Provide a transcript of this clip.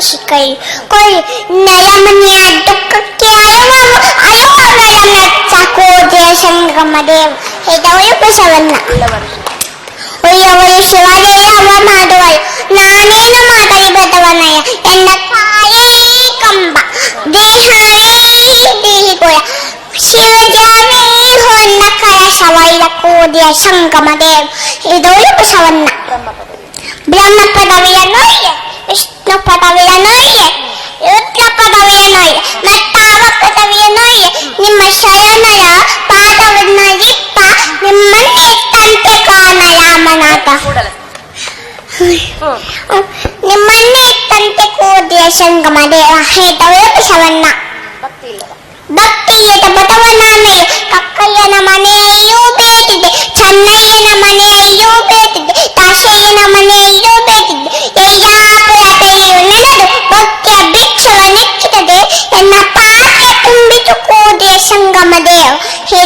ಶಿಕೈ ಕೊಯ್ ನೆಲಮನೆಯ ದುಃಖಕ್ಕೆ ಅಳುವವಳ ಮೆಚ್ಚ ಕೋಟೆಯ ಸಂಗಮ ದೇವ ಹೆದವಳು ಬಸವಣ್ಣ ಒಯ್ಯವಳು ಶಿವದೇವ ಮಾಡುವಳು ನಾನೇನು ಮಾಡಲಿ ಬದವನಯ್ಯ ಎನ್ನ ಕಾಯೇ ಕಂಬ ದೇಹವೇ ದೇಹಿಗೊಳ ಶಿವಜಾವೇ ಹೊನ್ನ ಕಳಶವೈಲ ಕೋಟೆಯ ಸಂಗಮ ದೇವ ಹೆದವಳು ಬಸವಣ್ಣ ಬ್ರಹ್ಮ ಪದವಿಯ ನೋಯ್ಯೆ ವಿಷ್ಣು ಪದವಿಯ ನೋಯ್ಯೆ ರುದ್ರ ಪದವಿಯ ನೋಯ್ಯೆ ಮತ್ತಾವ ಪದವಿಯ ನೋಯ್ಯೆ ನಿಮ್ಮ ಶರಣರ ಪಾದವನ್ನ ಇಟ್ಟ ನಿಮ್ಮನ್ನೇ ತಂತೆ ಕಾಣ ರಾಮನಾಥ ನಿಮ್ಮನ್ನೇ ತಂತೆ ಕೋದಿಯ ಸಂಗಮ ದೇವ ಹೇತವೇ ಬಸವಣ್ಣ ಭಕ್ತಿಯದ ಬಸವಣ್ಣ ಮೇಲೆ ಕಕ್ಕಯ್ಯನ ಮನೆಯೂ ಬೇಕಿದೆ ಚೆನ್ನೈ